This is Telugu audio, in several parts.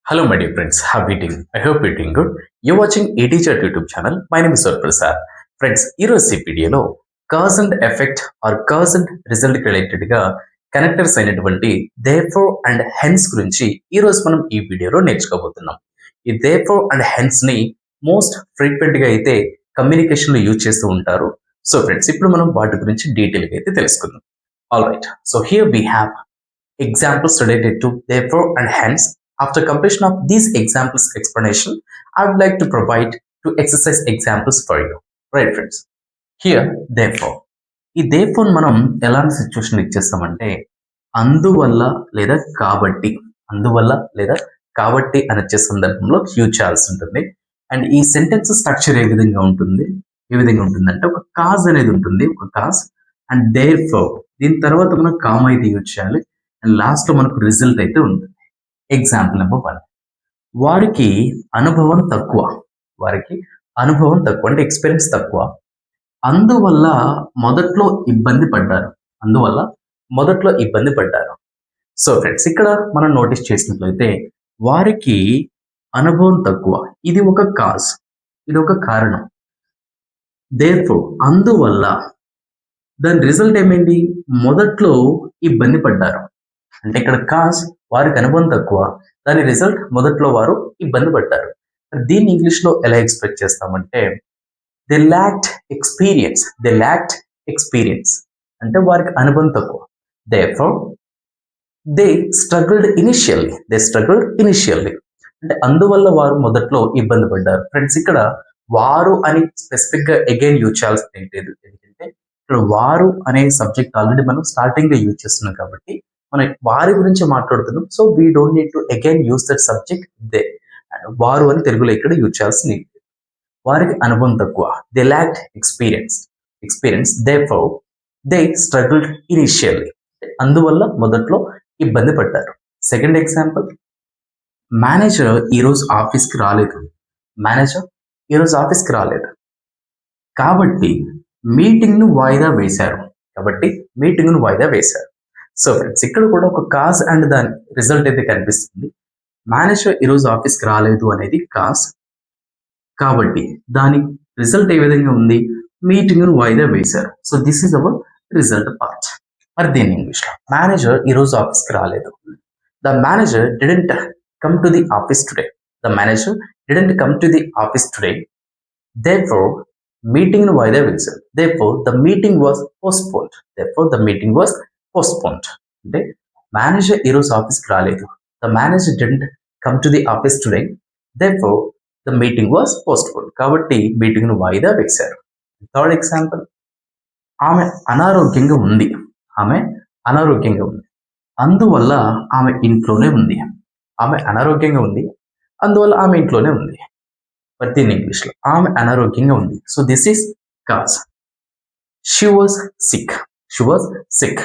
Hello, my dear friends. How are you doing? I hope you're doing good. You're watching ATChat YouTube channel. My name is Sir Prasad. Friends ఈరోజు ఈ వీడియోలో cause and effect or cause and result related గా కనెక్టర్స్ అయినటువంటి దేర్ఫోర్ అండ్ హెన్స్ గురించి ఈ రోజు మనం ఈ వీడియోలో నేర్చుకోబోతున్నాం. ఈ దేర్ఫోర్ అండ్ హెన్స్ ని మోస్ట్ ఫ్రీక్వెంట్ గా అయితే కమ్యూనికేషన్ లో యూజ్ చేస్తూ ఉంటారు. సో ఫ్రెండ్స్ ఇప్పుడు మనం వాటి గురించి డీటెయిల్ గా అయితే తెలుసుకుందాం. All right, so here we have examples related to therefore and hence. After completion of these examples explanation, I would like to provide two exercise examples for you. Right friends, here therefore ఈ therefore మనం ఎలాంటి సిచ్యువేషన్ ఇచ్చేస్తామంటే అందువల్ల లేదా కాబట్టి, అందువల్ల లేదా కాబట్టి అని వచ్చే సందర్భంలో యూజ్ చేయాల్సి ఉంటుంది. అండ్ ఈ సెంటెన్స్ స్ట్రక్చర్ ఏ విధంగా ఉంటుంది, ఏ విధంగా ఉంటుందంటే ఒక కాజ్ అనేది ఉంటుంది, ఒక కాజ్ అండ్ therefore దీని తర్వాత మనం కామా అయితే యూజ్ చేయాలి. అండ్ లాస్ట్ లో మనకు రిజల్ట్ అయితే ఉంటుంది. ఎగ్జాంపుల్ నెంబర్ 1, వారికి అనుభవం తక్కువ, వారికి అనుభవం తక్కువ అంటే ఎక్స్పీరియన్స్ తక్కువ, అందువల్ల మొదట్లో ఇబ్బంది పడ్డారు, అందువల్ల మొదట్లో ఇబ్బంది పడ్డారు. సో ఫ్రెండ్స్ ఇక్కడ మనం నోటీస్ చేసినట్లయితే వారికి అనుభవం తక్కువ, ఇది ఒక కాజ్, ఇది ఒక కారణం. దేర్ఫోర్ అందువల్ల దాని రిజల్ట్ ఏమైంది, మొదట్లో ఇబ్బంది పడ్డారు. అంటే ఇక్కడ కాజ్ వారికి అనుభవం తక్కువ, దాని రిజల్ట్ మొదట్లో వారు ఇబ్బంది పడ్డారు. దీన్ని ఇంగ్లీష్ లో ఎలా ఎక్స్ప్రెస్ చేస్తామంటే they lacked experience, they lacked experience అంటే వారికి అనుభవం తక్కువ. Therefore they struggled initially, they struggled initially అంటే అందువల్ల వారు మొదట్లో ఇబ్బంది పడ్డారు. ఫ్రెండ్స్ ఇక్కడ వారు అని స్పెసిఫిక్ గా అగైన్ యూజ్ చేయాల్సింది ఏంటి, ఎందుకంటే ఇక్కడ వారు అనే సబ్జెక్ట్ ఆల్రెడీ మనం స్టార్టింగ్ లో యూజ్ చేస్తున్నాం కాబట్టి మనం వారి గురించి మాట్లాడుతున్నాం. So we don't need to again use that subject they. వారు అని తెలుగులో ఇక్కడ యూజ్ చేయాల్సింది. వారికి అనుభవం తక్కువ, they lacked experience, experience therefore they struggled initially అందువల్ల మొదట్లో ఇబ్బంది పడ్డారు. సెకండ్ ఎగ్జాంపుల్, మేనేజర్ ఈరోజు ఆఫీస్కి రాలేదు, మేనేజర్ ఈరోజు ఆఫీస్కి రాలేదు కాబట్టి మీటింగ్ను వాయిదా వేశారు, కాబట్టి మీటింగ్ను వాయిదా వేశారు. సో ఫ్రెండ్స్ ఇక్కడ కూడా ఒక కాజ్ అండ్ దాని రిజల్ట్ అయితే కనిపిస్తుంది. మేనేజర్ ఈరోజు ఆఫీస్కి రాలేదు అనేది కాజ్, కాబట్టి దాని రిజల్ట్ ఏ విధంగా ఉంది, మీటింగ్ను వాయిదా వేశారు. So this is our result part. మరి దీన్ని ఇంగ్లీష్లో మేనేజర్ ఈరోజు ఆఫీస్కి రాలేదు, the manager didn't come to the office today, the manager didn't come to the office today therefore మీటింగ్ను వాయిదా వేశారు. Therefore the meeting was postponed, therefore the meeting was postponed అంటే మేనేజర్ ఈరోజు ఆఫీస్కి రాలేదు, the manager didn't come to the office today therefore the meeting was postponed కాబట్టి మీటింగ్ను వాయిదా వేశారు. థర్డ్ ఎగ్జాంపుల్, ఆమె అనారోగ్యంగా ఉంది, ఆమె అనారోగ్యంగా ఉంది అందువల్ల ఆమె ఇంట్లోనే ఉంది, ఆమె అనారోగ్యంగా ఉంది అందువల్ల ఆమె ఇంట్లోనే ఉంది. బట్ దీని ఇంగ్లీష్లో ఆమె అనారోగ్యంగా ఉంది. So this is cause. She was sick, she was sick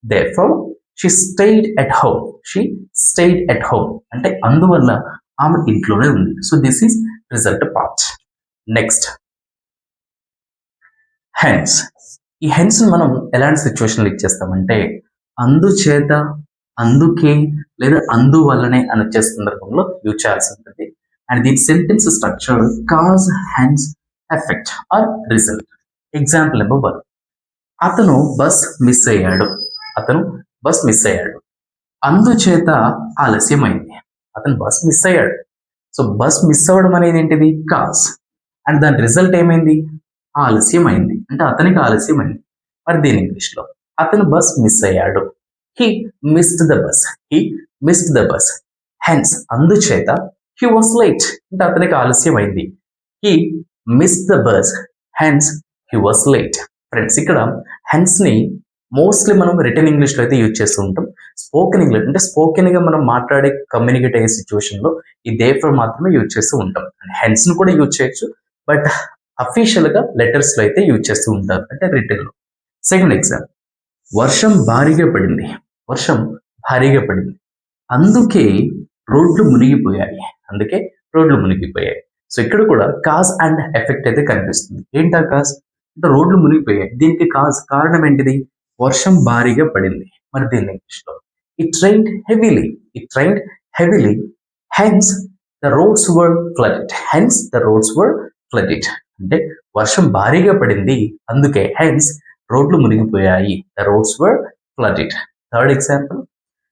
therefore she stayed at home, she stayed at home అంటే అందువల్ల ఆమె ఇంట్లోనే ఉంది. So this is result part. Next hence. ఈ హెన్స్ మనం ఎలాంటి సిచ్యువేషన్లో ఇచ్చేస్తామంటే అందుచేత, అందుకే లేదా అందువల్లనే అని వచ్చే సందర్భంలో యూజ్ చేయాల్సి ఉంటుంది. అండ్ దీని sentence structure cause, hence, effect are result. Example number 1, అతను బస్ మిస్ అయ్యాడు, అతను బస్ మిస్ అయ్యాడు అందుచేత ఆలస్యమైంది, అతను బస్ మిస్ అయ్యాడు. సో బస్ మిస్ అవ్వడం అనేది ఏంటిది, కాజ్. అండ్ దాని రిజల్ట్ ఏమైంది, ఆలస్యమైంది అంటే అతనికి ఆలస్యమైంది. మరి దీని ఇంగ్లీష్లో అతను బస్ మిస్ అయ్యాడు, he missed the bus, he missed the bus hence అందుచేత హీ వాస్ లేట్ అంటే అతనికి ఆలస్యమైంది, he missed the bus hence he was late. Friends ఇక్కడ హెన్స్ ని మోస్ట్లీ మనం రిటర్న్ ఇంగ్లీష్లో అయితే యూజ్ చేస్తూ ఉంటాం. స్పోకెన్ ఇంగ్లీష్ అంటే స్పోకెన్గా మనం మాట్లాడే కమ్యూనికేట్ అయ్యే సిచ్యువేషన్లో ఈ దేర్ఫోర్ మాత్రమే యూజ్ చేస్తూ ఉంటాం. హెన్స్ను కూడా యూజ్ చేయొచ్చు, బట్ అఫీషియల్గా లెటర్స్లో అయితే యూజ్ చేస్తూ ఉంటారు అంటే రిటర్న్లో. సెకండ్ ఎగ్జాంపుల్, వర్షం భారీగా పడింది, వర్షం భారీగా పడింది అందుకే రోడ్లు మునిగిపోయాయి, అందుకే రోడ్లు మునిగిపోయాయి. సో ఇక్కడ కూడా కాజ్ అండ్ ఎఫెక్ట్ అయితే కనిపిస్తుంది. ఏంటా కాజ్ అంటే రోడ్లు మునిగిపోయాయి, దీనికి కాజ్ కారణం ఏంటిది, వర్షం భారీగా పడింది. మరి దీన్ని ఇంగ్లీష్లో it rained heavily, it rained heavily hence the roads were flooded. Hence the roads were flooded అంటే వర్షం భారీగా పడింది, అందుకే హెన్స్ రోడ్లు మునిగిపోయాయి. The roads were flooded. Third example,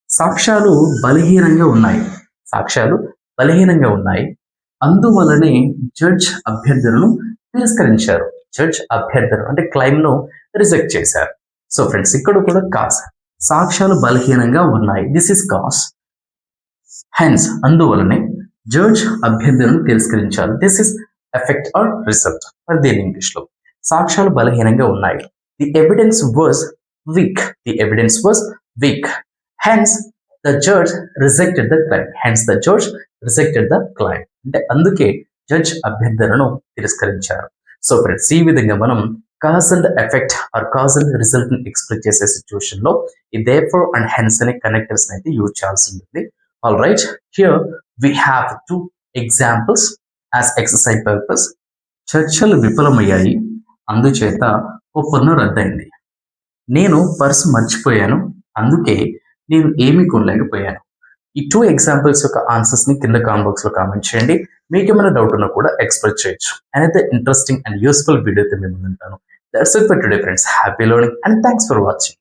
సాక్ష్యాలు బలహీనంగా ఉన్నాయి. సాక్ష్యాలు బలహీనంగా ఉన్నాయి, అందువలనే జడ్జ్ అభ్యర్థనను తిరస్కరించారు. జడ్జ్ అభ్యర్థన అంటే క్లైమ్ ను రిజెక్ట్ చేశారు. సో ఫ్రెండ్స్, ఇక్కడ కూడా కాస్, సాక్ష్యాలు బలహీనంగా ఉన్నాయి, దిస్ ఇస్ కాస్. హెన్స్ అందువలనే జడ్జ్ అభ్యర్థనను తిరస్కరించారు, this is effect are result. మరి దీని ఇంగ్లీష్ లో సాక్ష్యాలు బలహీనంగా ఉన్నాయి. The evidence was weak. The evidence was weak. Hence the judge rejected the claim. Hence the judge rejected the claim అంటే అందుకే జడ్జ్ అభ్యర్థనను తిరస్కరించారు. సో ఫ్రెండ్స్, ఈ విధంగా మనం cause and effect or cause and result ని ఎక్స్ప్రెస్ చేసే సిచ్యువేషన్ లో ఈ దేర్ఫోర్ అండ్ హెన్స్ అనే కనెక్టర్స్ అయితే యూజ్ చేయాల్సి ఉంటుంది. All right, here we have 2 examples as exercise purpose. చర్చలు విఫలమయ్యాయి, అందుచేత ఒప్పందం రద్దయింది. నేను పర్సు మర్చిపోయాను, అందుకే నేను ఏమీ కొనలేకపోయాను. ఈ 2 ఎగ్జాంపుల్స్ యొక్క ఆన్సర్స్ ని కింద కామెంట్ బాక్స్ లో కామెంట్ చేయండి. మీకు ఏమైనా డౌట్ ఉన్నా కూడా ఎక్స్ప్రెస్ చేయొచ్చు. అయితే ఇంట్రెస్టింగ్ అండ్ యూస్ఫుల్ వీడియోతో మేము ముందుంటాను. That's it for today friends. Happy learning and thanks for watching.